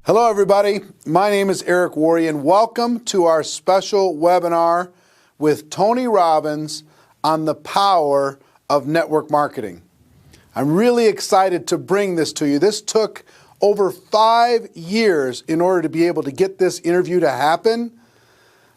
Hello, everybody. My name is Eric Worre, and welcome to our special webinar with Tony Robbins on the power of network marketing. I'm really excited to bring this to you. This took over 5 years in order to be able to get this interview to happen.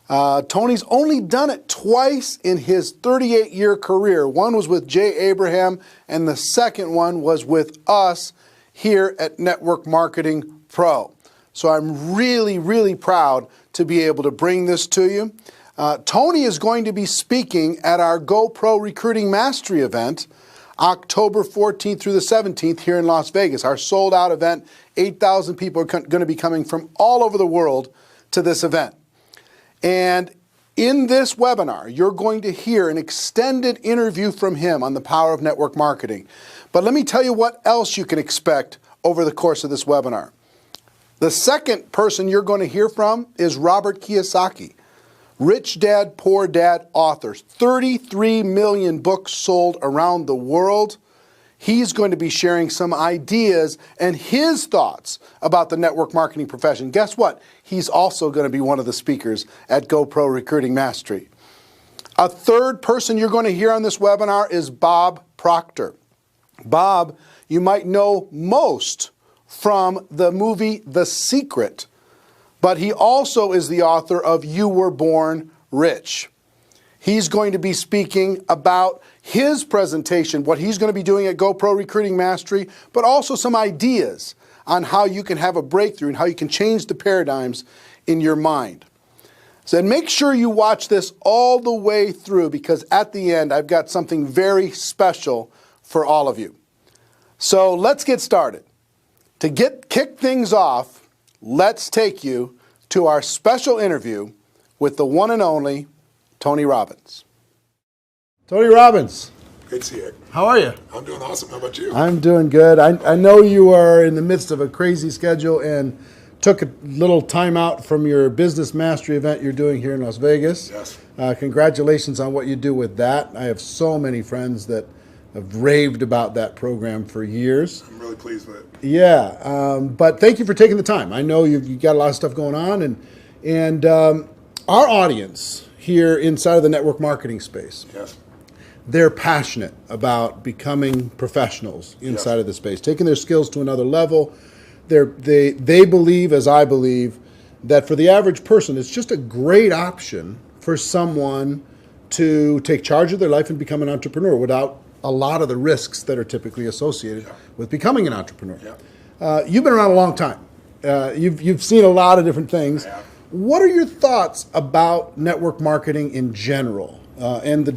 Tony's only done it twice in his 38-year career. One was with Jay Abraham, and the second one was with us here at Network Marketing Pro. So I'm really proud to be able to bring this to you. Tony is going to be speaking at our GoPro Recruiting Mastery event, October 14th through the 17th here in Las Vegas. Our sold-out event, 8,000 people are going to be coming from all over the world to this event. And in this webinar, you're going to hear an extended interview from him on the power of network marketing. But let me tell you what else you can expect over the course of this webinar. The second person you're going to hear from is Robert Kiyosaki, Rich Dad, Poor Dad author. 33 million books sold around the world. He's going to be sharing some ideas and his thoughts about the network marketing profession. Guess what? He's also going to be one of the speakers at GoPro Recruiting Mastery. A third person you're going to hear on this webinar is Bob Proctor. Bob, you might know most from the movie The Secret, but he also is the author of You Were Born Rich. He's going to be speaking about his presentation, what he's going to be doing at GoPro Recruiting Mastery, but also some ideas on how you can have a breakthrough and how you can change the paradigms in your mind. So make sure you watch this all the way through, because at the end I've got something very special for all of you. So let's get started. To kick things off, let's take you to our special interview with the one and only Tony Robbins. Tony Robbins. Great to see you. How are you? I'm doing awesome. How about you? I'm doing good. I know you are in the midst of a crazy schedule and took a little time out from your business mastery event you're doing here in Las Vegas. Yes. Congratulations on what you do with that. I have so many friends that have raved about that program for years. I'm really pleased with it. Yeah, but thank you for taking the time. I know you've got a lot of stuff going on, and our audience here inside of the network marketing space, yes, they're passionate about becoming professionals inside of the space, taking their skills to another level. They believe, as I believe, that for the average person, it's just a great option for someone to take charge of their life and become an entrepreneur without a lot of the risks that are typically associated with becoming an entrepreneur. You've been around a long time. You've seen a lot of different things. What are your thoughts about network marketing in general? And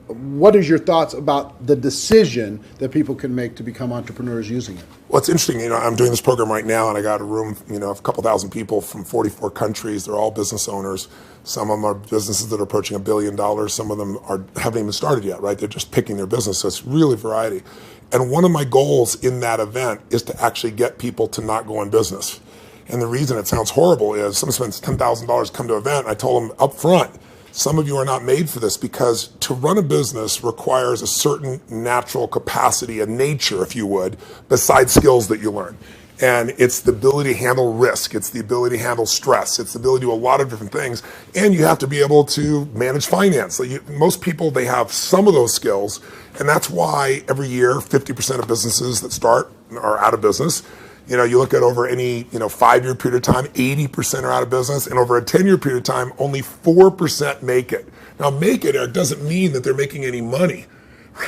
what is your thoughts about the decision that people can make to become entrepreneurs using it? Well, it's interesting. I'm doing this program right now, and I got a room, a couple thousand people from 44 countries. They're all business owners. Some of them are businesses that are approaching $1 billion. Some of them haven't even started yet, right? They're just picking their business. So it's really variety. And one of my goals in that event is to actually get people to not go in business. And the reason it sounds horrible is someone spends $10,000 to come to an event. And I told them up front, some of you are not made for this, because to run a business requires a certain natural capacity, a nature, if you would, besides skills that you learn. And it's the ability to handle risk. It's the ability to handle stress. It's the ability to do a lot of different things. And you have to be able to manage finance. So most people, they have some of those skills. And that's why every year, 50% of businesses that start are out of business. You look at over any 5-year period of time, 80% are out of business, and over a 10-year period of time, only 4% make it. Now, make it, Eric, doesn't mean that they're making any money,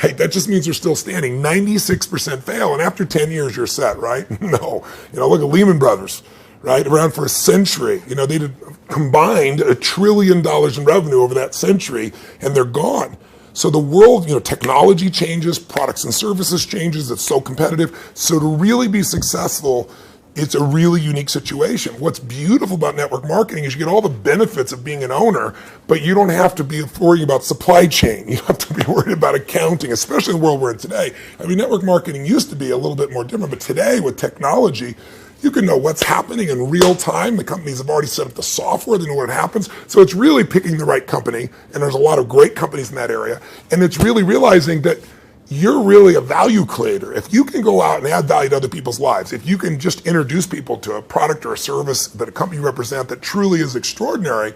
right? That just means they're still standing. 96% fail, and after 10 years, you're set, right? No. Look at Lehman Brothers, right? Around for a century. They did combined $1 trillion in revenue over that century, and they're gone. So the world, technology changes, products and services changes, it's so competitive. So to really be successful, it's a really unique situation. What's beautiful about network marketing is you get all the benefits of being an owner, but you don't have to be worrying about supply chain. You don't have to be worried about accounting, especially in the world we're in today. Network marketing used to be a little bit more different, but today with technology, you can know what's happening in real time. The companies have already set up the software. They know what happens. So it's really picking the right company. And there's a lot of great companies in that area. And it's really realizing that you're really a value creator. If you can go out and add value to other people's lives, if you can just introduce people to a product or a service that a company you represent that truly is extraordinary,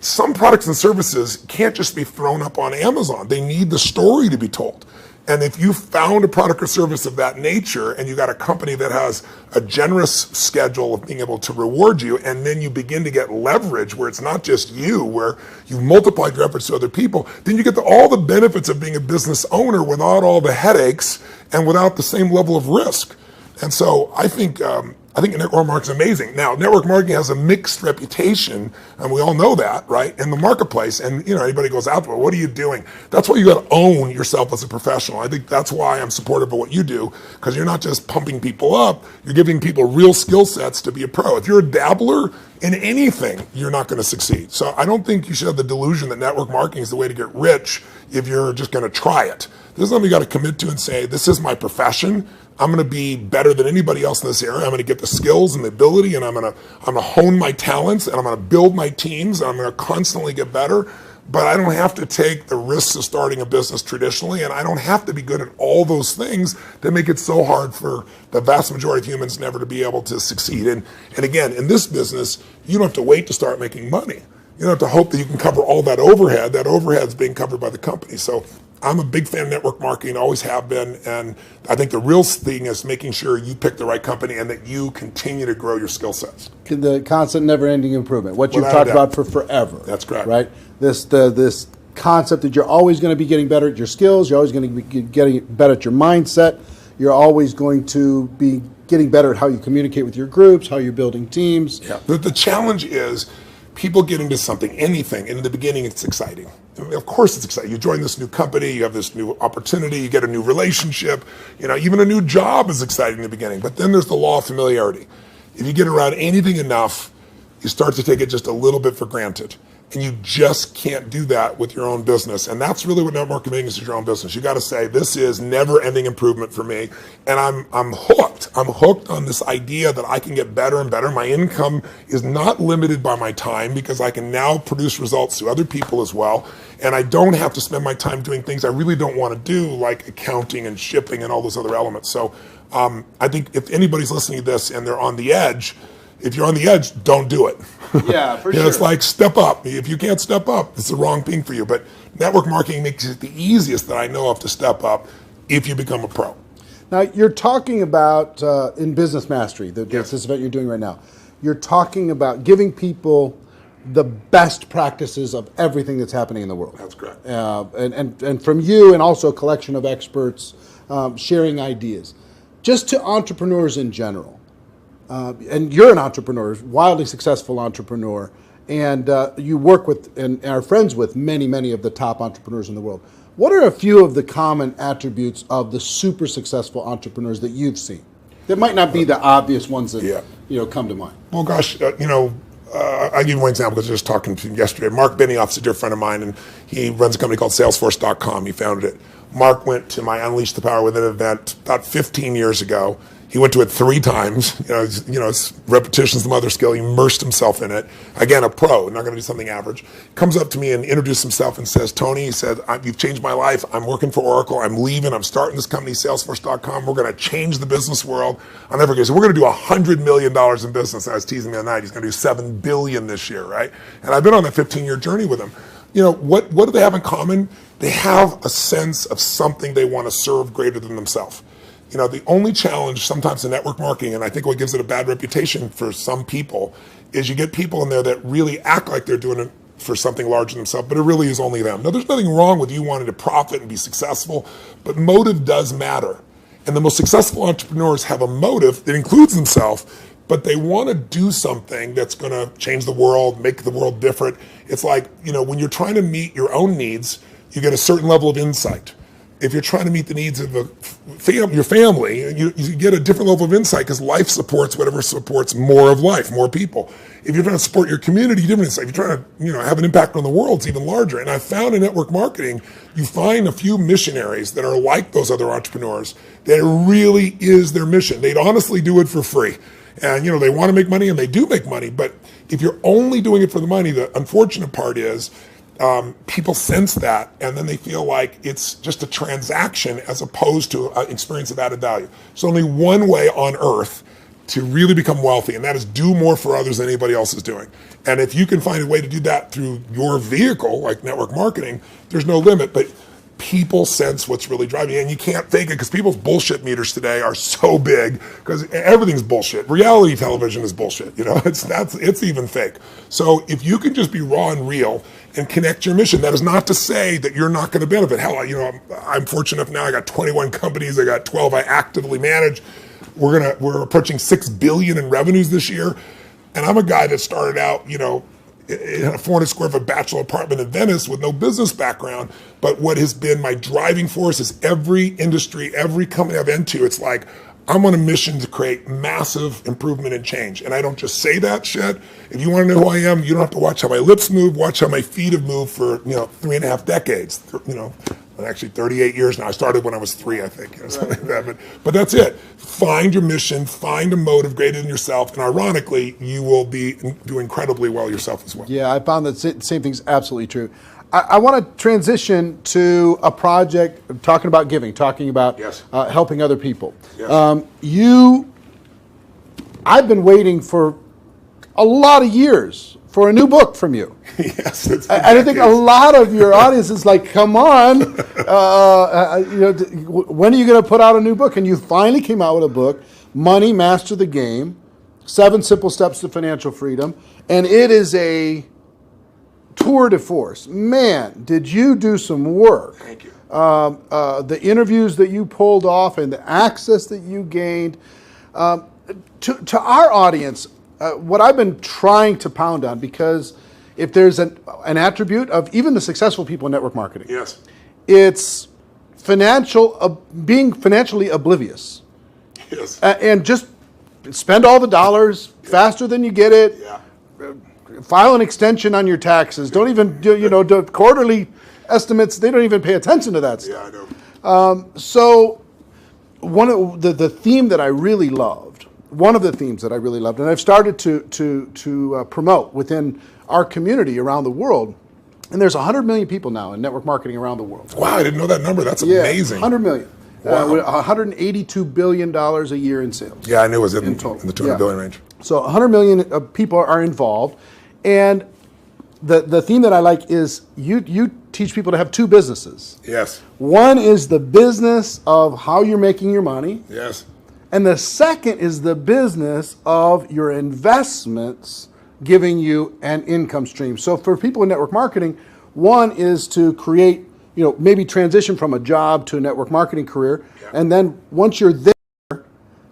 some products and services can't just be thrown up on Amazon. They need the story to be told. And if you found a product or service of that nature and you got a company that has a generous schedule of being able to reward you, and then you begin to get leverage where it's not just you, where you've multiplied your efforts to other people, then you get all the benefits of being a business owner without all the headaches and without the same level of risk. And so I think network marketing is amazing. Now, network marketing has a mixed reputation, and we all know that, right, in the marketplace. And, anybody goes out there, what are you doing? That's why you got to own yourself as a professional. I think that's why I'm supportive of what you do, because you're not just pumping people up, you're giving people real skill sets to be a pro. If you're a dabbler in anything, you're not going to succeed. So I don't think you should have the delusion that network marketing is the way to get rich if you're just going to try it. This is something you got to commit to and say, this is my profession. I'm going to be better than anybody else in this area. I'm going to get the skills and the ability, and I'm going to hone my talents, and I'm going to build my teams, and I'm going to constantly get better. But I don't have to take the risks of starting a business traditionally, and I don't have to be good at all those things that make it so hard for the vast majority of humans never to be able to succeed. And again, in this business, you don't have to wait to start making money. You don't have to hope that you can cover all that overhead. That overhead is being covered by the company. So I'm a big fan of network marketing, always have been, and I think the real thing is making sure you pick the right company and that you continue to grow your skill sets. The constant never-ending improvement, what you've talked about for forever. That's correct. Right? This concept that you're always going to be getting better at your skills, you're always going to be getting better at your mindset, you're always going to be getting better at how you communicate with your groups, how you're building teams. Yeah. The challenge is people get into something, anything, and in the beginning it's exciting. I mean, of course it's exciting. You join this new company, you have this new opportunity, you get a new relationship, even a new job is exciting in the beginning, but then there's the law of familiarity. If you get around anything enough, you start to take it just a little bit for granted. And you just can't do that with your own business. And that's really what network marketing is your own business. You got to say, this is never-ending improvement for me. And I'm hooked. I'm hooked on this idea that I can get better and better. My income is not limited by my time because I can now produce results to other people as well. And I don't have to spend my time doing things I really don't want to do, like accounting and shipping and all those other elements. So I think if anybody's listening to this and they're on the edge, if you're on the edge, don't do it. Yeah, for sure. It's like step up. If you can't step up, it's the wrong thing for you. But network marketing makes it the easiest that I know of to step up if you become a pro. Now, you're talking about in Business Mastery, Yes. this event you're doing right now, you're talking about giving people the best practices of everything that's happening in the world. That's correct. And from you and also a collection of experts sharing ideas. Just to entrepreneurs in general. And you're an entrepreneur, wildly successful entrepreneur, and you work with and are friends with many, many of the top entrepreneurs in the world. What are a few of the common attributes of the super successful entrepreneurs that you've seen? That might not be the obvious ones that come to mind. Well, gosh, I'll give you one example because I was just talking to him yesterday. Mark Benioff's a dear friend of mine, and he runs a company called Salesforce.com. He founded it. Mark went to my Unleash the Power Within event about 15 years ago. He went to it 3 times. It's repetition's the mother skill. He immersed himself in it. Again, a pro, not going to do something average. Comes up to me and introduces himself and says, Tony, he said, you've changed my life. I'm working for Oracle. I'm leaving. I'm starting this company, Salesforce.com. We're going to change the business world. I'll never forget. So we're going to do $100 million in business. I was teasing the other night. He's going to do $7 billion this year, right? And I've been on that 15-year journey with him. What do they have in common? They have a sense of something they want to serve greater than themselves. The only challenge sometimes in network marketing, and I think what gives it a bad reputation for some people, is you get people in there that really act like they're doing it for something larger than themselves, but it really is only them. Now, there's nothing wrong with you wanting to profit and be successful, but motive does matter. And the most successful entrepreneurs have a motive that includes themselves, but they want to do something that's going to change the world, make the world different. It's like, when you're trying to meet your own needs, you get a certain level of insight. If you're trying to meet the needs of your family, you get a different level of insight because life supports whatever supports more of life, more people. If you're trying to support your community, different insight. If you're trying to have an impact on the world, it's even larger. And I found in network marketing, you find a few missionaries that are like those other entrepreneurs that it really is their mission. They'd honestly do it for free. And they want to make money and they do make money. But if you're only doing it for the money, the unfortunate part is people sense that, and then they feel like it's just a transaction as opposed to an experience of added value. There's only one way on earth to really become wealthy, and that is do more for others than anybody else is doing. And if you can find a way to do that through your vehicle, like network marketing, there's no limit. But people sense what's really driving you, and you can't fake it, because people's bullshit meters today are so big because everything's bullshit. Reality television is bullshit. You know, it's even fake. So if you can just be raw and real and connect your mission, that is not to say that you're not going to benefit. Hell, you know, I'm fortunate enough now. I got 21 companies. I got 12 I actively manage. We're approaching $6 billion in revenues this year, and I'm a guy that started out, you know, in a 400 square foot bachelor apartment in Venice with no business background. But what has been my driving force is every industry, every company I've into, it's like, I'm on a mission to create massive improvement and change. And I don't just say that shit. If you want to know who I am, you don't have to watch how my lips move, watch how my feet have moved for, you know, 3.5 decades, you know. Actually 38 years now. I started when I was 3, I think, something like that. But that's it. Find your mission, find a motive greater than yourself, and ironically, you will do incredibly well yourself as well. Yeah, I found that same thing's absolutely true. I want to transition to a project talking about giving, talking about helping other people. Yes. I've been waiting for a lot of years for a new book from you. Yes, and I think a lot of your audience is like, come on, you know, when are you going to put out a new book? And you finally came out with a book, Money, Master the Game, 7 Simple Steps to Financial Freedom. And it is a tour de force. Man, did you do some work. Thank you. The interviews that you pulled off and the access that you gained. To our audience, what I've been trying to pound on, because if there's an attribute of even the successful people in network marketing, yes, it's being financially oblivious. Yes. And just spend all the dollars faster than you get it. Yeah. File an extension on your taxes. Don't even do, you know, do quarterly estimates. They don't even pay attention to that stuff. Yeah, I know. So one of the theme that I really loved, one of the themes that I really loved, and I've started to promote within our community around the world, and there's 100 million people now in network marketing around the world. Wow, I didn't know that number. That's amazing. 100 million. Wow. $182 billion a year in sales. Yeah, I knew it was in the 200 yeah. billion range. So 100 million people are involved, and the theme that I like is you teach people to have 2 businesses. Yes. One is the business of how you're making your money. Yes. And the second is the business of your investments giving you an income stream. So for people in network marketing, one is to create, you know, maybe transition from a job to a network marketing career. Yeah. And then once you're there,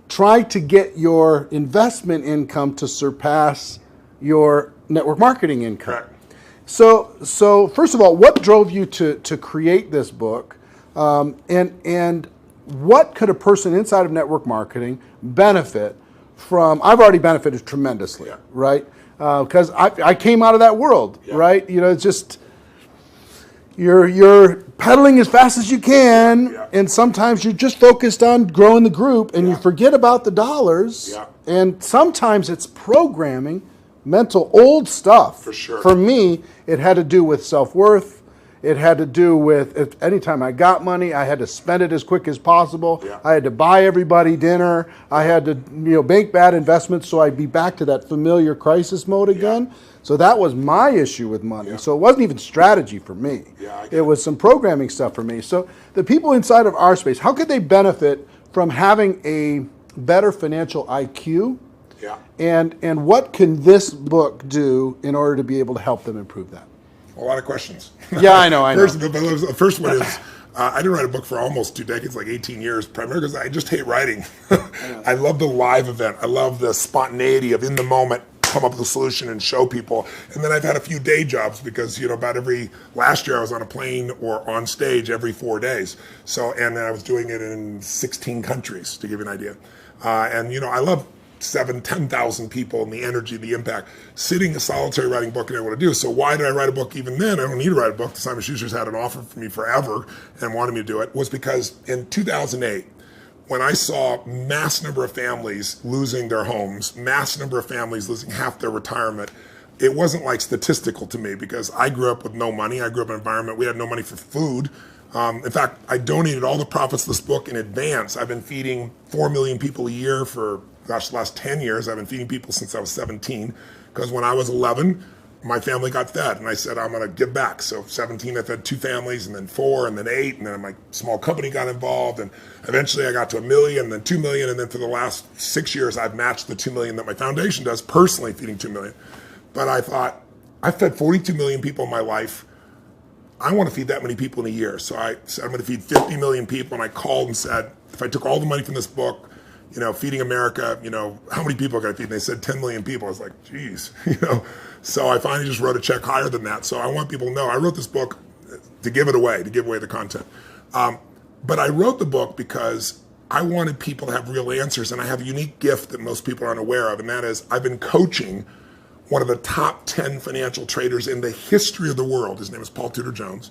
try to get your investment income to surpass your network marketing income. Correct. So first of all, what drove you to create this book? And what could a person inside of network marketing benefit from? I've already benefited tremendously, Yeah. right? Because I came out of that world, Yeah. right? You know, it's just you're pedaling as fast as you can, Yeah. and sometimes you're just focused on growing the group, and you forget about the dollars. Yeah. And sometimes it's programming, mental old stuff. For sure. For me, it had to do with self-worth. It had to do with anytime I got money, I had to spend it as quick as possible. Yeah. I had to buy everybody dinner. I had to, make bad investments so I'd be back to that familiar crisis mode again. Yeah. So that was my issue with money. Yeah. So it wasn't even strategy for me. Yeah, I get it was some programming stuff for me. So the people inside of our space, how could they benefit from having a better financial IQ? Yeah. And what can this book do in order to be able to help them improve that? A lot of questions. Yeah, I know. The first one is, I didn't write a book for almost 2 decades, like 18 years, primarily because I just hate writing. I love the live event. I love the spontaneity of in the moment, come up with a solution and show people. And then I've had a few day jobs because, last year I was on a plane or on stage every 4 days. And then I was doing it in 16 countries, to give you an idea. I love 10,000 people and the energy, the impact. Sitting a solitary writing book and I want to do. So why did I write a book even then? I don't need to write a book. Simon Schuster's had an offer for me forever and wanted me to do it. Was because in 2008, when I saw mass number of families losing their homes, mass number of families losing half their retirement, it wasn't like statistical to me because I grew up with no money. I grew up in an environment, we had no money for food. In fact, I donated all the profits of this book in advance. I've been feeding 4 million people a year for, gosh, the last 10 years. I've been feeding people since I was 17, because when I was 11, my family got fed, and I said, I'm gonna give back. So 17, I fed 2 families, and then 4, and then 8, and then my small company got involved, and eventually I got to 1 million, and then 2 million, and then for the last 6 years, I've matched the 2 million that my foundation does, personally feeding 2 million. But I thought, I fed 42 million people in my life. I want to feed that many people in a year. So I said, I'm going to feed 50 million people. And I called and said, if I took all the money from this book, Feeding America, how many people can I feed? And they said 10 million people. I was like, geez, So I finally just wrote a check higher than that. So I want people to know, I wrote this book to give it away, to give away the content. But I wrote the book because I wanted people to have real answers. And I have a unique gift that most people aren't aware of. And that is, I've been coaching one of the top 10 financial traders in the history of the world. His name is Paul Tudor Jones,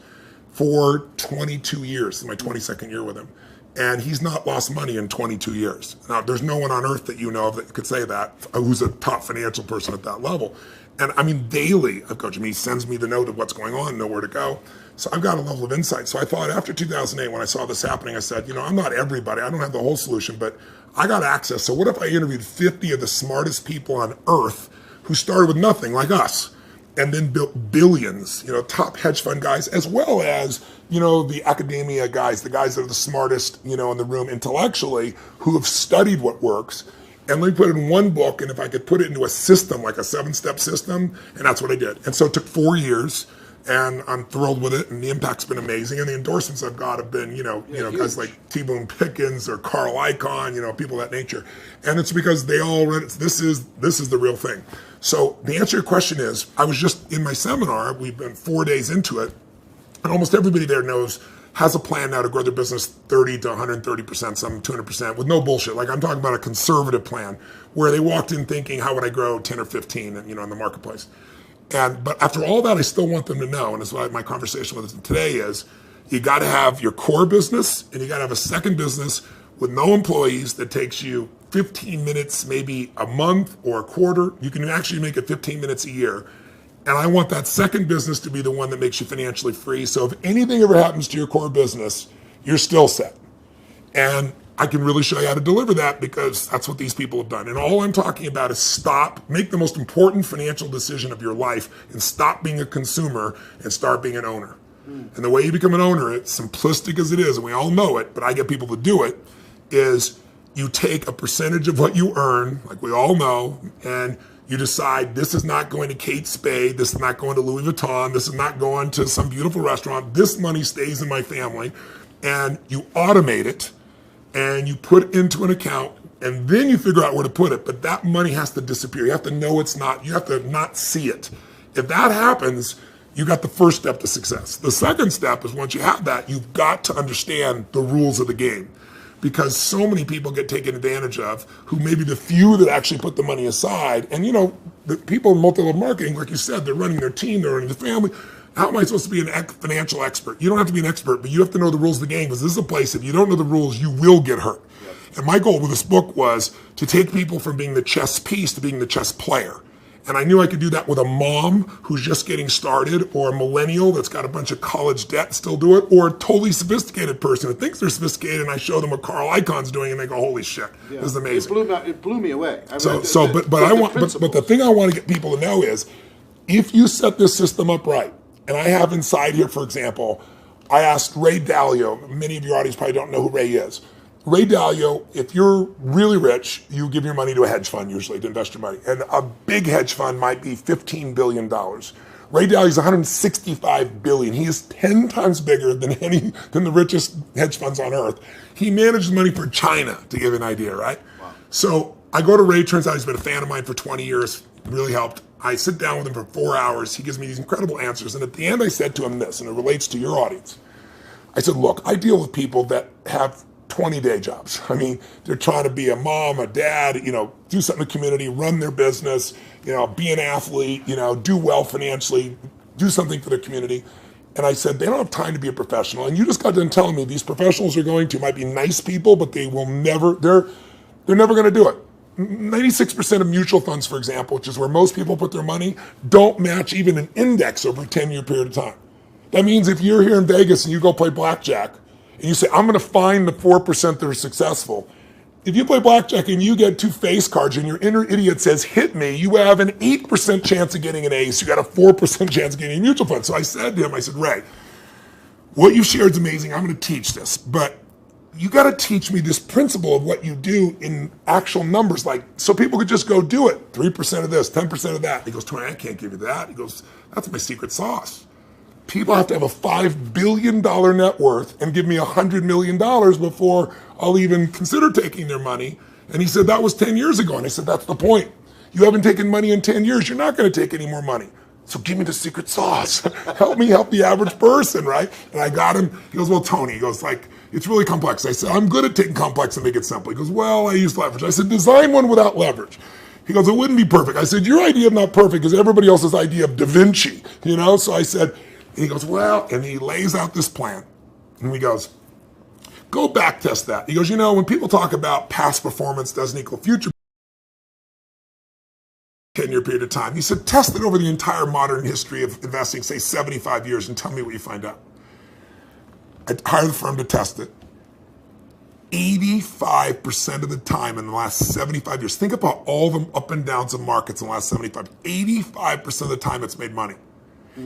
for 22 years. This is my 22nd year with him. And he's not lost money in 22 years. Now, there's no one on earth that you know of that could say that, who's a top financial person at that level. And I mean, daily I've coached him. He sends me the note of what's going on, nowhere to go. So I've got a level of insight. So I thought after 2008, when I saw this happening, I said, I'm not everybody. I don't have the whole solution, but I got access. So what if I interviewed 50 of the smartest people on earth who started with nothing, like us, and then built billions, top hedge fund guys, as well as, the academia guys, the guys that are the smartest, in the room intellectually, who have studied what works. And let me put it in one book, and if I could put it into a system, like a 7-step system, and that's what I did. And so it took 4 years, and I'm thrilled with it, and the impact's been amazing. And the endorsements I've got have been, guys like T. Boone Pickens or Carl Icahn, people of that nature. And it's because they all read it. This is the real thing. So the answer to your question is, I was just in my seminar, we've been 4 days into it, and almost everybody there has a plan now to grow their business 30 to 130%, some 200%, with no bullshit. Like, I'm talking about a conservative plan where they walked in thinking, how would I grow 10 or 15, in the marketplace? But after all that, I still want them to know, and that's why my conversation with them today is, you got to have your core business, and you got to have a second business with no employees that takes you 15 minutes, maybe a month or a quarter. You can actually make it 15 minutes a year. And I want that second business to be the one that makes you financially free. So if anything ever happens to your core business, you're still set. And I can really show you how to deliver that, because that's what these people have done. And all I'm talking about is make the most important financial decision of your life, and stop being a consumer and start being an owner. And the way you become an owner, it's simplistic as it is, and we all know it, but I get people to do it, is you take a percentage of what you earn, like we all know, and you decide, this is not going to Kate Spade, this is not going to Louis Vuitton, this is not going to some beautiful restaurant, this money stays in my family, and you automate it, and you put it into an account, and then you figure out where to put it. But that money has to disappear. You have to know it's not, you have to not see it. If that happens, you got the first step to success. The second step is, once you have that, you've got to understand the rules of the game. Because so many people get taken advantage of, who may be the few that actually put the money aside. And the people in multi-level marketing, like you said, they're running their team, they're running the family. How am I supposed to be a financial expert? You don't have to be an expert, but you have to know the rules of the game, because this is a place, if you don't know the rules, you will get hurt. Yep. And my goal with this book was to take people from being the chess piece to being the chess player. And I knew I could do that with a mom who's just getting started, or a millennial that's got a bunch of college debt and still do it, or a totally sophisticated person who thinks they're sophisticated, and I show them what Carl Icahn's doing, and they go, holy shit, this is amazing. It blew me away. But the thing I want to get people to know is, if you set this system up right, and I have inside here, for example, I asked Ray Dalio, many of your audience probably don't know who Ray is. Ray Dalio, if you're really rich, you give your money to a hedge fund usually to invest your money. And a big hedge fund might be $15 billion. Ray Dalio's $165 billion. He is 10 times bigger than the richest hedge funds on earth. He manages money for China, to give you an idea, right? Wow. So I go to Ray, turns out he's been a fan of mine for 20 years, really helped. I sit down with him for 4 hours. He gives me these incredible answers. And at the end, I said to him this, and it relates to your audience. I said, look, I deal with people that have 20-day jobs. I mean, they're trying to be a mom, a dad, do something in the community, run their business, be an athlete, do well financially, do something for their community. And I said, they don't have time to be a professional. And you just got done telling me these professionals might be nice people, but they will never, they're never going to do it. 96% of mutual funds, for example, which is where most people put their money, don't match even an index over a 10-year period of time. That means if you're here in Vegas and you go play blackjack and you say, I'm going to find the 4% that are successful, if you play blackjack and you get 2 face cards and your inner idiot says, hit me, you have an 8% chance of getting an ace. You got a 4% chance of getting a mutual fund. So I said to him, I said, Ray, what you shared is amazing. I'm going to teach this, but you got to teach me this principle of what you do in actual numbers, like so people could just go do it. 3% of this, 10% of that. He goes, Tony, I can't give you that. He goes, that's my secret sauce. People have to have a $5 billion net worth and give me $100 million before I'll even consider taking their money. And he said, that was 10 years ago. And I said, that's the point. You haven't taken money in 10 years. You're not going to take any more money. So give me the secret sauce. Help me help the average person, right? And I got him. He goes, well, Tony, he goes, like, it's really complex. I said, I'm good at taking complex and make it simple. He goes, well, I use leverage. I said, design one without leverage. He goes, it wouldn't be perfect. I said, your idea is not perfect because everybody else's idea of Da Vinci, you know? So I said, and he goes, well, and he lays out this plan. And he goes, go back test that. He goes, you know, when people talk about past performance doesn't equal future 10-year period of time, he said, test it over the entire modern history of investing, say 75 years, and tell me what you find out. I hired the firm to test it. 85% of the time in the last 75 years, think about all the up and downs of markets in the last 85% of the time it's made money.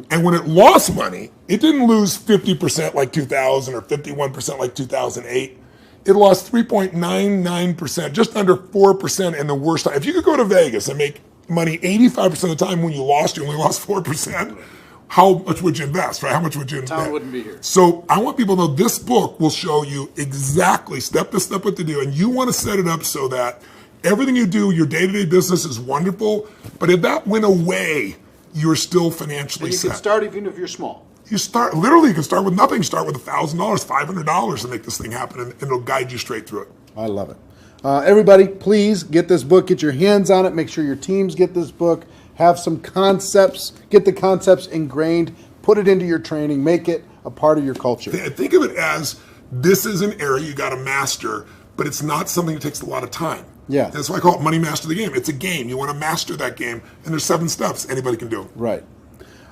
And when it lost money, it didn't lose 50% like 2000 or 51% like 2008. It lost 3.99%, just under 4% in the worst time. If you could go to Vegas and make money 85% of the time when you only lost 4%, how much would you invest, right? How much would you invest? Tom wouldn't be here. So I want people to know this book will show you exactly step by step what to do. And you want to set it up so that everything you do, your day-to-day business is wonderful. But if that went away, you're still financially set. You can start even if you're small. You can start with nothing. Start with $1,000, $500 to make this thing happen, and it'll guide you straight through it. I love it. Everybody, please get this book, get your hands on it, make sure your teams get this book, have some concepts, get the concepts ingrained, put it into your training, make it a part of your culture. Think of it as this is an area you got to master, but it's not something that takes a lot of time. Yeah. That's why I call it Money Master the Game. It's a game. You want to master that game, and there's 7 steps. Anybody can do it. Right.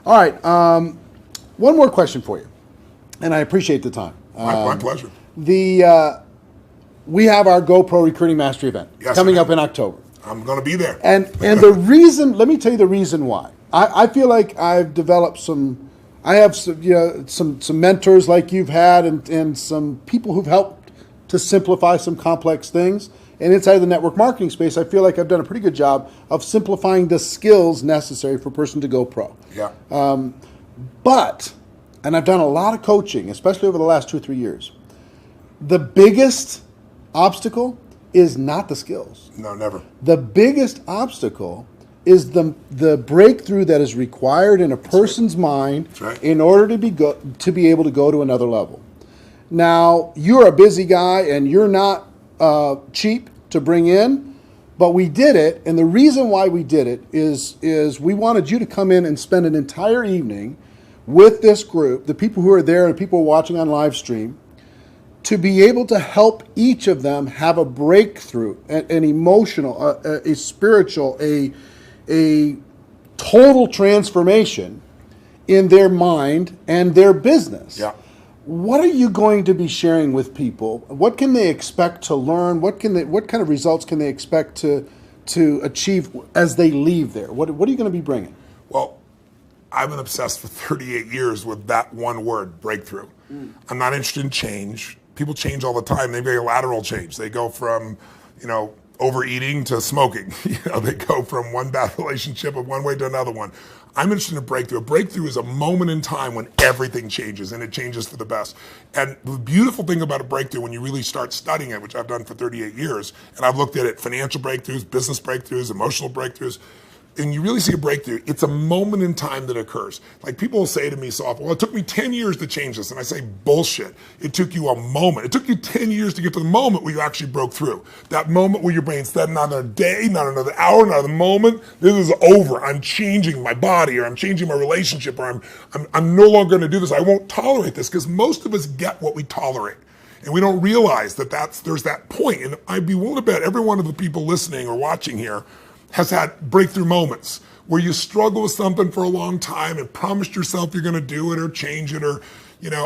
All right. One more question for you, and I appreciate the time. My pleasure. We have our GoPro Recruiting Mastery event coming up in October. I'm going to be there. And the reason, let me tell you the reason why. I feel like I've developed some mentors like you've had and some people who've helped to simplify some complex things. And inside of the network marketing space, I feel like I've done a pretty good job of simplifying the skills necessary for a person to go pro. Yeah. And I've done a lot of coaching, especially over the last 2 or 3 years. The biggest obstacle is not the skills. No, never. The biggest obstacle is the breakthrough that is required in a person's mind in order to be able to go to another level. Now, you're a busy guy and you're not cheap to bring in, but we did it, and the reason why we did it is we wanted you to come in and spend an entire evening with this group, the people who are there and people watching on live stream, to be able to help each of them have a breakthrough, an emotional, a spiritual, a total transformation in their mind and their business. Yeah. What are you going to be sharing with people? What can they expect to learn? What kind of results can they expect to achieve as they leave there? What are you going to be bringing? Well, I've been obsessed for 38 years with that one word, breakthrough. I'm not interested in change. People change all the time. They very lateral change. They go from, overeating to smoking. They go from one bad relationship of one way to another one. I'm interested in a breakthrough. A breakthrough is a moment in time when everything changes, and it changes for the best. And the beautiful thing about a breakthrough, when you really start studying it, which I've done for 38 years, and I've looked at it, financial breakthroughs, business breakthroughs, emotional breakthroughs, and you really see a breakthrough, it's a moment in time that occurs. Like people will say to me so often, well, it took me 10 years to change this. And I say, bullshit. It took you a moment. It took you 10 years to get to the moment where you actually broke through. That moment where your brain said, not another day, not another hour, not another moment. This is over. I'm changing my body, or I'm changing my relationship, or I'm no longer going to do this. I won't tolerate this, because most of us get what we tolerate. And we don't realize that there's that point. And I'd be willing to bet every one of the people listening or watching here has had breakthrough moments where you struggle with something for a long time and promised yourself you're going to do it or change it or,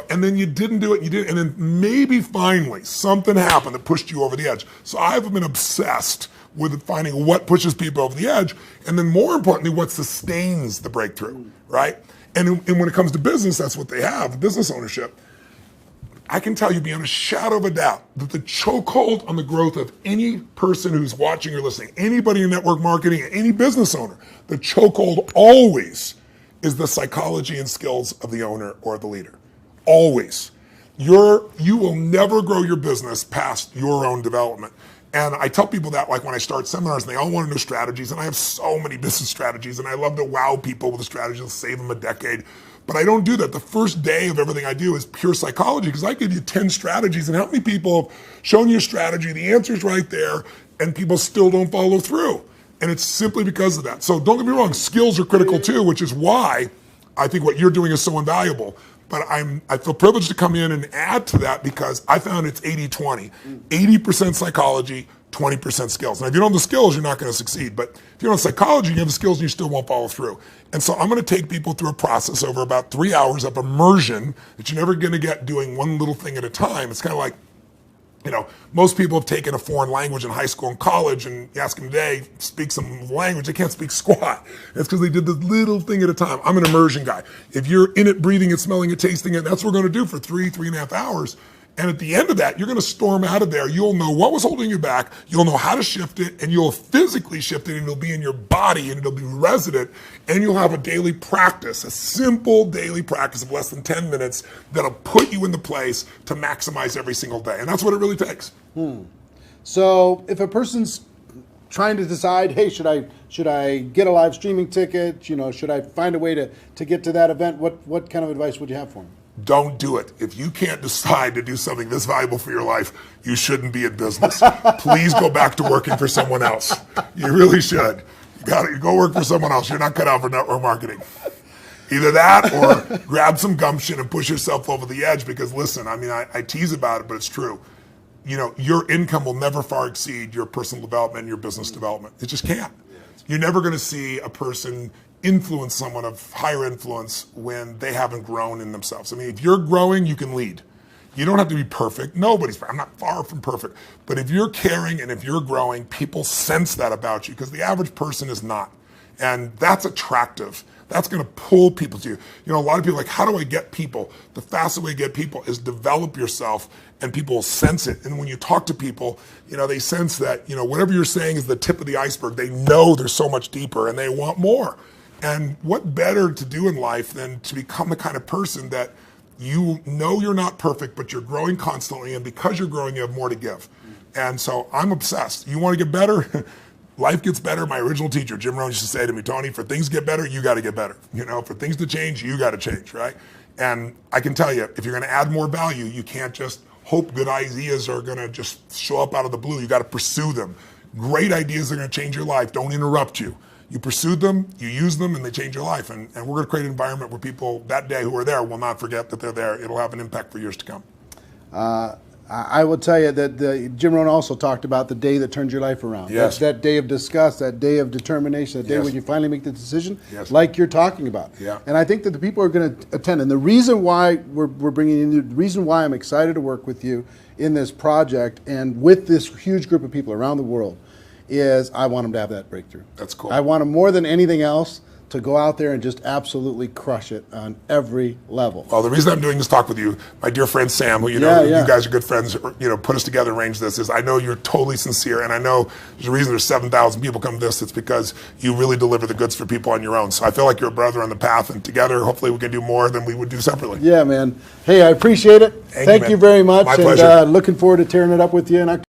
and then you didn't do it, and then maybe finally something happened that pushed you over the edge. So I've been obsessed with finding what pushes people over the edge, and then more importantly, what sustains the breakthrough, right? And when it comes to business, that's what they have, business ownership. I can tell you beyond a shadow of a doubt that the chokehold on the growth of any person who's watching or listening, anybody in network marketing, any business owner, the chokehold always is the psychology and skills of the owner or the leader. Always. You will never grow your business past your own development. And I tell people that, like when I start seminars and they all want to know strategies, and I have so many business strategies, and I love to wow people with the strategies that save them a decade. But I don't do that. The first day of everything I do is pure psychology, because I give you 10 strategies, and how many people have shown you a strategy, the answer's right there, and people still don't follow through. And it's simply because of that. So don't get me wrong, skills are critical too, which is why I think what you're doing is so invaluable. But I feel privileged to come in and add to that because I found it's 80-20. 80% psychology, 20% skills. Now, if you don't have the skills, you're not going to succeed. But if you don't have psychology, you have the skills and you still won't follow through. And so I'm going to take people through a process over about 3 hours of immersion that you're never going to get doing one little thing at a time. It's kind of like, most people have taken a foreign language in high school and college, and you ask them today, speak some language, they can't speak squat. It's because they did this little thing at a time. I'm an immersion guy. If you're in it, breathing it, smelling it, tasting it, that's what we're going to do for 3.5 hours. And at the end of that, you're going to storm out of there. You'll know what was holding you back. You'll know how to shift it, and you'll physically shift it, and it'll be in your body, and it'll be resident, and you'll have a daily practice, a simple daily practice of less than 10 minutes that'll put you in the place to maximize every single day. And that's what it really takes. So if a person's trying to decide, hey, should I get a live streaming ticket? Should I find a way to get to that event? What kind of advice would you have for them? Don't do it. If you can't decide to do something this valuable for your life, you shouldn't be in business. Please go back to working for someone else. You really should. You got to go work for someone else. You're not cut out for network marketing. Either that or grab some gumption and push yourself over the edge, because listen, I tease about it, but it's true. Your income will never far exceed your personal development and your business development. It just can't. You're never going to see a person influence someone of higher influence when they haven't grown in themselves. If you're growing, you can lead. You don't have to be perfect. I'm not far from perfect. But if you're caring and if you're growing, people sense that about you, because the average person is not. And that's attractive. That's going to pull people to you. A lot of people are like, how do I get people? The fastest way to get people is develop yourself, and people will sense it. And when you talk to people, they sense that, whatever you're saying is the tip of the iceberg. They know there's so much deeper and they want more. And what better to do in life than to become the kind of person that you're not perfect, but you're growing constantly, and because you're growing, you have more to give. And so I'm obsessed. You want to get better? Life gets better. My original teacher, Jim Rohn, used to say to me, Tony, for things to get better, you got to get better. For things to change, you got to change, right? And I can tell you, if you're going to add more value, you can't just hope good ideas are going to just show up out of the blue. You got to pursue them. Great ideas are going to change your life. Don't interrupt you. You pursue them, you use them, and they change your life. And we're going to create an environment where people that day who are there will not forget that they're there. It'll have an impact for years to come. I will tell you that Jim Rohn also talked about the day that turns your life around. Yes. That day of disgust, that day of determination, that day when you finally make the decision, like you're talking about. Yeah. And I think that the people are going to attend. And the reason why we're bringing in you, the reason why I'm excited to work with you in this project and with this huge group of people around the world is I want them to have that breakthrough. That's cool. I want them more than anything else to go out there and just absolutely crush it on every level. Well, the reason I'm doing this talk with you, my dear friend Sam, who you guys are good friends, put us together and arranged this, is I know you're totally sincere, and I know there's a reason there's 7,000 people come to this. It's because you really deliver the goods for people on your own. So I feel like you're a brother on the path, and together, hopefully, we can do more than we would do separately. Yeah, man. Hey, I appreciate it. Thank you very much. My pleasure. And looking forward to tearing it up with you in October.